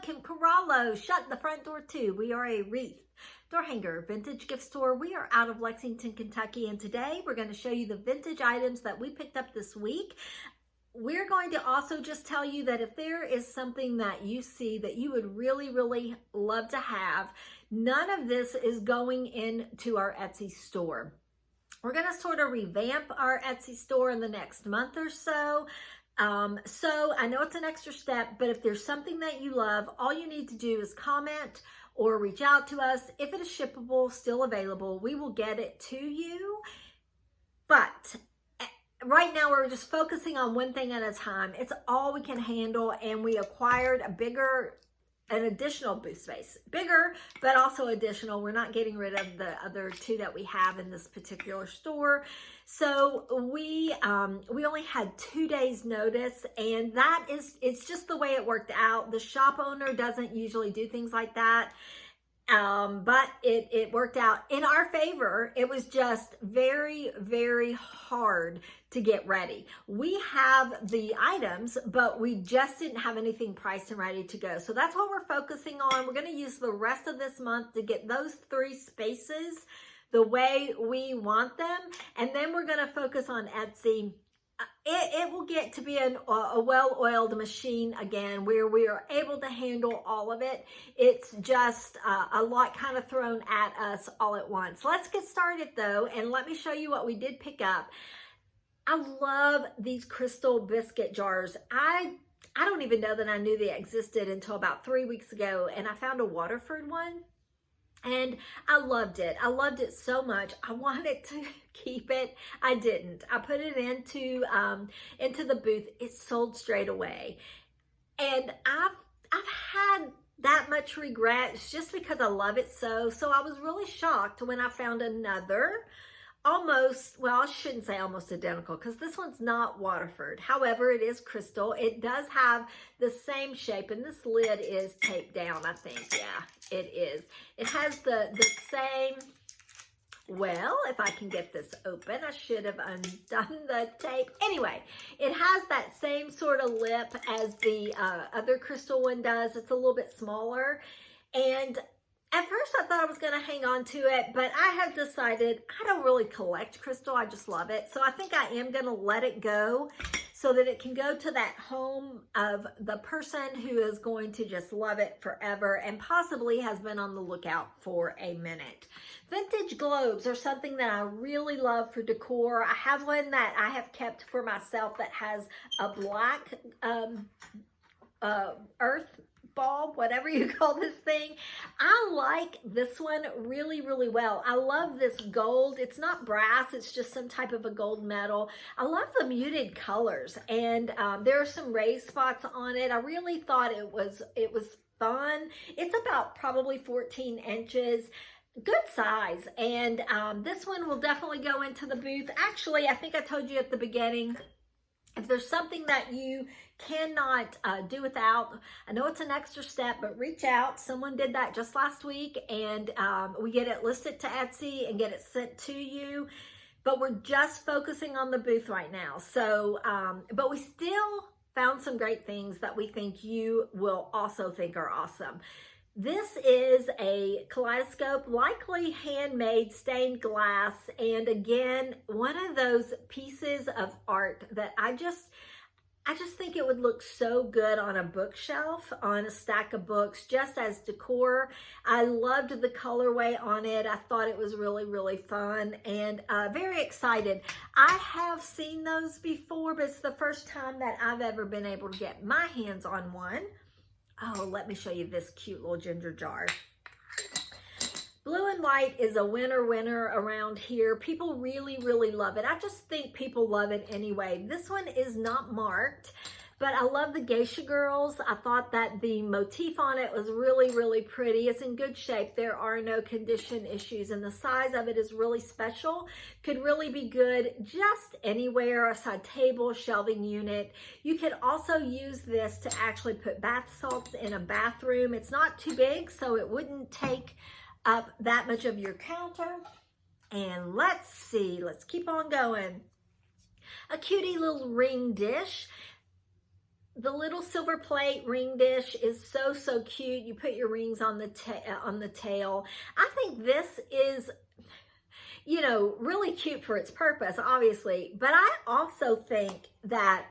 Kim Corallo. Shut the front door too. We are a wreath, door hanger, vintage gift store. We are out of Lexington, Kentucky, and today we're going to show you the vintage items that we picked up this week. We're going to also just tell you that if there is something that you see that you would really love to have, none of this is going into our Etsy store. We're going to sort of revamp our Etsy store in the next month or so. So I know it's an extra step, but if there's something that you love, all you need to do is comment or reach out to us. If it is shippable, still available, we will get it to you. But right now we're just focusing on one thing at a time. It's all we can handle, and we acquired an additional booth space. Bigger, but also additional. We're not getting rid of the other two that we have in this particular store. So we only had 2 days notice, and it's just the way it worked out. The shop owner doesn't usually do things like that. But it worked out in our favor. It was just very hard to get ready. We have the items, but we just didn't have anything priced and ready to go. So that's what we're focusing on. We're going to use the rest of this month to get those 3 spaces the way we want them. And then we're going to focus on Etsy. It will get to be a well-oiled machine again, where we are able to handle all of it. It's just a lot kind of thrown at us all at once. Let's get started though, and let me show you what we did pick up. I love these crystal biscuit jars. I don't even know that I knew they existed until about 3 weeks ago, and I found a Waterford one. And I loved it. I loved it so much. I wanted to keep it. I didn't. I put it into the booth. It sold straight away. And I've had that much regret. It's just because I love it so. So I was really shocked when I found another almost, well, I shouldn't say almost identical, because this one's not Waterford. However, it is crystal. It does have the same shape, and this lid is taped down, I think. Yeah, it is. It has the same, well, if I can get this open, I should have undone the tape. Anyway, it has that same sort of lip as the other crystal one does. It's a little bit smaller, and at first I thought I was going to hang on to it, but I have decided I don't really collect crystal. I just love it. So I think I am going to let it go so that it can go to that home of the person who is going to just love it forever and possibly has been on the lookout for a minute. Vintage globes are something that I really love for decor. I have one that I have kept for myself that has a black earth bulb, whatever you call this thing. I like this one really well. I love this gold. It's not brass, it's just some type of a gold metal. I love the muted colors, and there are some raised spots on it. I really thought it was fun. It's about probably 14 inches. Good size, and this one will definitely go into the booth. Actually, I think I told you at the beginning, if there's something that you cannot do without, I know it's an extra step, but reach out. Someone did that just last week, and we get it listed to Etsy and get it sent to you. But we're just focusing on the booth right now. So, but we still found some great things that we think you will also think are awesome. This is a kaleidoscope, likely handmade stained glass, and again, one of those pieces of art that I just think it would look so good on a bookshelf, on a stack of books, just as decor. I loved the colorway on it. I thought it was really fun, and very excited. I have seen those before, but it's the first time that I've ever been able to get my hands on one. Oh, let me show you this cute little ginger jar. Blue and white is a winner around here. People really love it. I just think people love it anyway. This one is not marked, but I love the geisha girls. I thought that the motif on it was really pretty. It's in good shape. There are no condition issues, and the size of it is really special. Could really be good just anywhere, a side table, shelving unit. You could also use this to actually put bath salts in a bathroom. It's not too big, so it wouldn't take up that much of your counter. And let's see, let's keep on going. A cutie little ring dish. The little silver plate ring dish is so, so cute. You put your rings on the tail. I think this is, you know, really cute for its purpose, obviously. But I also think that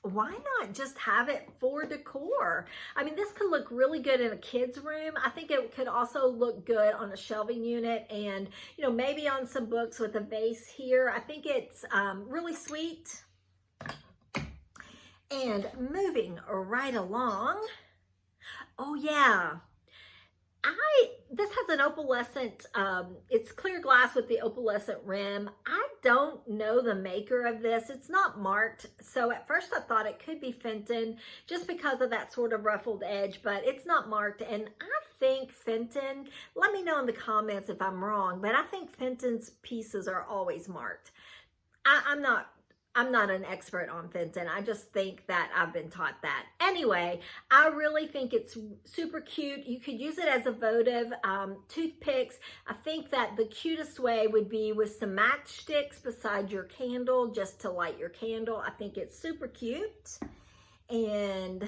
why not just have it for decor? I mean, this could look really good in a kid's room. I think it could also look good on a shelving unit and, you know, maybe on some books with a vase here. I think it's really sweet. And moving right along. Oh yeah. This has an opalescent, it's clear glass with the opalescent rim. I don't know the maker of this. It's not marked. So at first I thought it could be Fenton just because of that sort of ruffled edge, but it's not marked. And I think Fenton, let me know in the comments if I'm wrong, but I think Fenton's pieces are always marked. I'm not an expert on Fenton. I just think that I've been taught that. Anyway, I really think it's super cute. You could use it as a votive. Toothpicks, I think that the cutest way would be with some matchsticks beside your candle, just to light your candle. I think it's super cute. And,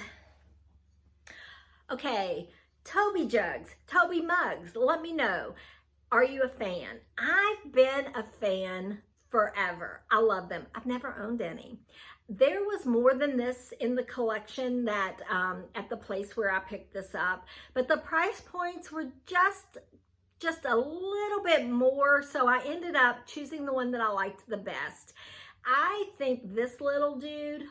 okay, Toby jugs, Toby mugs, let me know. Are you a fan? I've been a fan forever. I love them. I've never owned any. There was more than this in the collection that at the place where I picked this up, but the price points were just a little bit more, so I ended up choosing the one that I liked the best. I think this little dude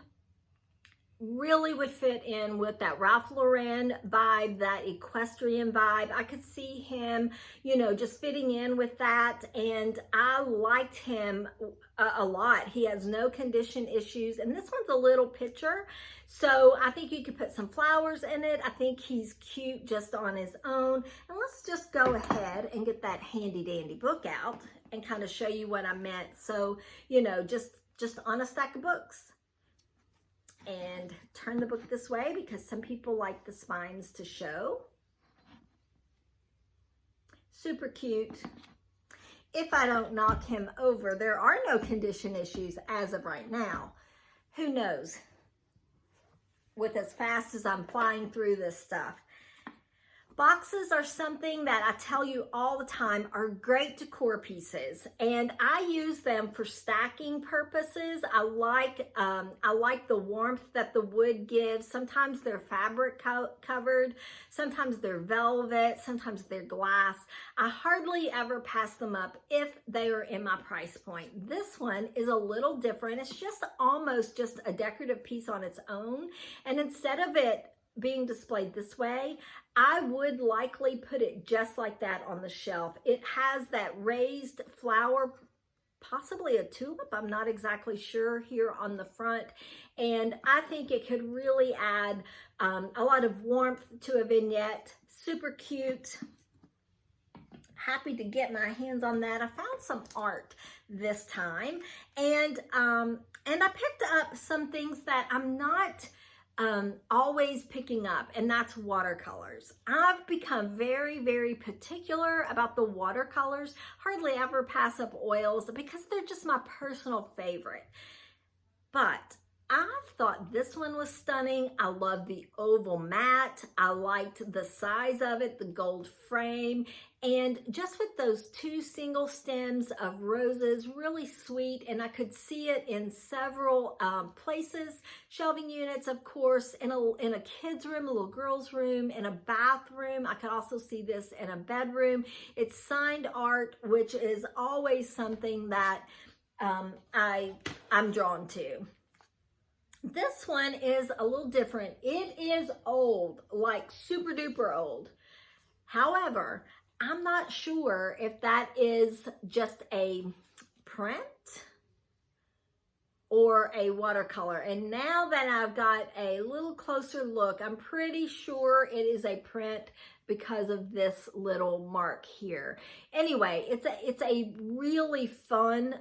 really would fit in with that Ralph Lauren vibe, that equestrian vibe. I could see him, you know, just fitting in with that, and I liked him a lot. He has no condition issues, and this one's a little pitcher, so I think you could put some flowers in it. I think he's cute just on his own. And let's just go ahead and get that handy dandy book out and kind of show you what I meant. So, you know, just on a stack of books. And turn the book this way because some people like the spines to show. Super cute. If I don't knock him over, there are no condition issues as of right now. Who knows? With as fast as I'm flying through this stuff. Boxes are something that I tell you all the time are great decor pieces, and I use them for stacking purposes. I like the warmth that the wood gives. Sometimes they're fabric covered, sometimes they're velvet, sometimes they're glass. I hardly ever pass them up if they are in my price point. This one is a little different. It's just almost just a decorative piece on its own, and instead of it being displayed this way, I would likely put it just like that on the shelf. It has that raised flower, possibly a tulip, I'm not exactly sure, here on the front, and I think it could really add a lot of warmth to a vignette. Super cute. Happy to get my hands on that. I found some art this time, and I picked up some things that I'm not always picking up, and that's watercolors. I've become very, very particular about the watercolors. Hardly ever pass up oils because they're just my personal favorite. But I thought this one was stunning. I love the oval mat. I liked the size of it, the gold frame, and just with those two single stems of roses, really sweet. And I could see it in several places, shelving units, of course, in a kid's room, a little girl's room, in a bathroom. I could also see this in a bedroom. It's signed art, which is always something that I'm drawn to. This one is a little different. It is old, like super duper old. However, I'm not sure if that is just a print or a watercolor. And now that I've got a little closer look, I'm pretty sure it is a print because of this little mark here. Anyway, it's a really fun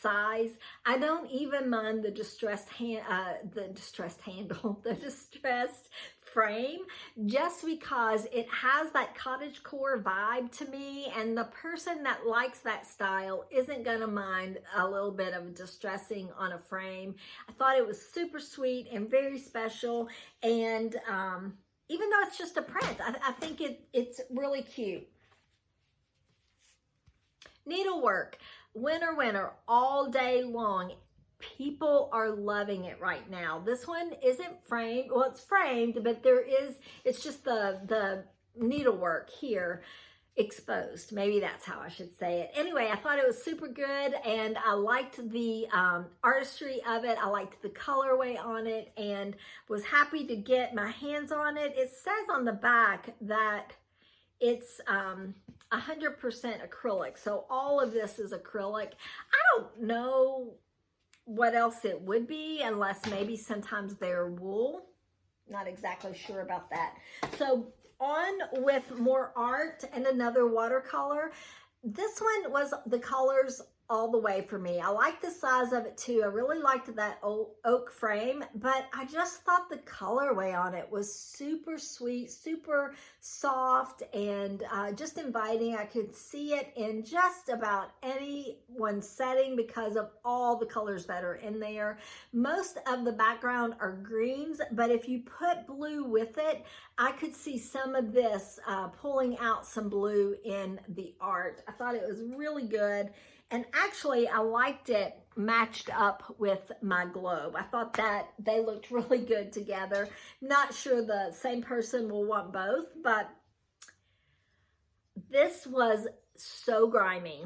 size. I don't even mind the distressed handle, the distressed frame just because it has that cottagecore vibe to me, and the person that likes that style isn't gonna mind a little bit of distressing on a frame. I thought it was super sweet and very special, and even though it's just a print, I think it's really cute. Needlework, winter, all day long. People are loving it right now. This one isn't framed. Well, it's framed, but it's just the needlework here exposed. Maybe that's how I should say it. Anyway, I thought it was super good, and I liked the artistry of it. I liked the colorway on it, and was happy to get my hands on it. It says on the back that it's 100% acrylic. So all of this is acrylic. I don't know what else it would be, unless maybe sometimes they're wool. Not exactly sure about that. So on with more art and another watercolor. This one was the colors all the way for me. I like the size of it too. I really liked that oak frame, but I just thought the colorway on it was super sweet, super soft, and just inviting. I could see it in just about any one setting because of all the colors that are in there. Most of the background are greens, but if you put blue with it, I could see some of this pulling out some blue in the art. I thought it was really good. And actually, I liked it matched up with my globe. I thought that they looked really good together. Not sure the same person will want both, but this was so grimy.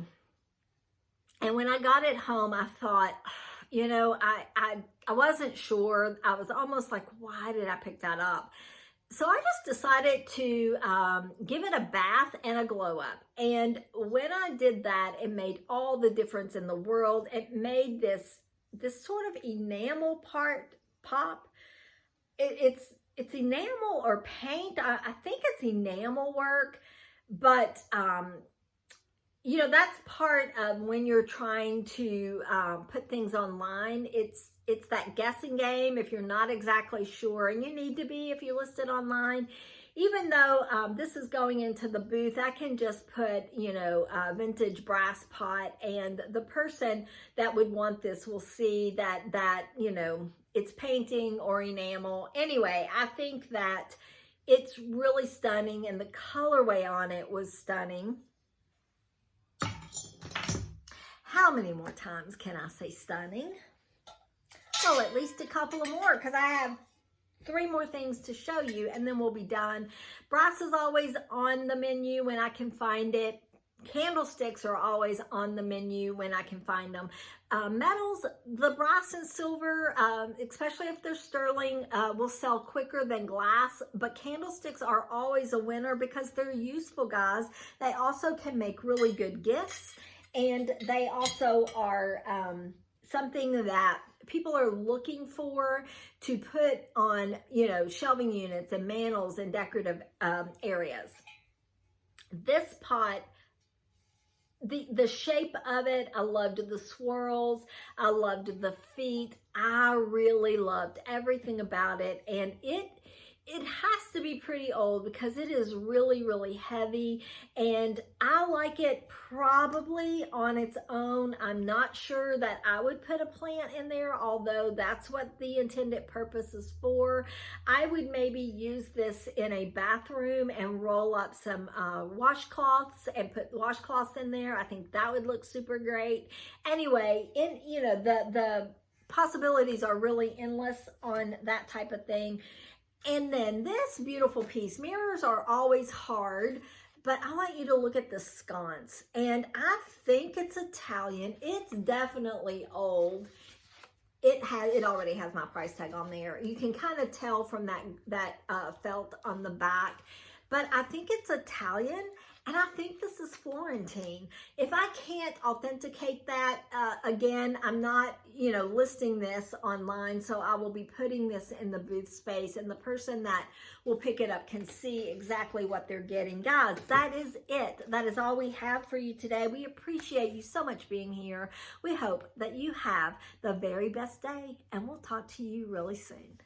And when I got it home, I thought, you know, I wasn't sure. I was almost like, why did I pick that up? So I just decided to give it a bath and a glow up. And when I did that, it made all the difference in the world. It made this sort of enamel part pop. It's enamel or paint. I think it's enamel work, but you know, that's part of when you're trying to put things online. It's that guessing game if you're not exactly sure, and you need to be if you list it online. Even though this is going into the booth, I can just put, you know, vintage brass pot, and the person that would want this will see that you know, it's painting or enamel. Anyway, I think that it's really stunning, and the colorway on it was stunning. How many more times can I say stunning? Well, at least a couple of more, because I have 3 more things to show you, and then we'll be done. Brass is always on the menu when I can find it. Candlesticks are always on the menu when I can find them. Metals, the brass and silver, especially if they're sterling, will sell quicker than glass, but candlesticks are always a winner because they're useful, guys. They also can make really good gifts, and they also are something that people are looking for to put on, you know, shelving units and mantles and decorative areas. This pot, the shape of it, I loved the swirls, I loved the feet, I really loved everything about it, and it has to be pretty old because it is really, really heavy, and I like it probably on its own. I'm not sure that I would put a plant in there, although that's what the intended purpose is for. I would maybe use this in a bathroom and roll up some washcloths and put washcloths in there. I think that would look super great. Anyway, you know, the possibilities are really endless on that type of thing. And then this beautiful piece. Mirrors are always hard, but I want you to look at the sconce. And I think it's Italian. It's definitely old. It already has my price tag on there. You can kind of tell from that felt on the back. But I think it's Italian, and I think this is Florentine. If I can't authenticate that, again, I'm not, you know, listing this online, so I will be putting this in the booth space, and the person that will pick it up can see exactly what they're getting. Guys, that is it. That is all we have for you today. We appreciate you so much being here. We hope that you have the very best day, and we'll talk to you really soon.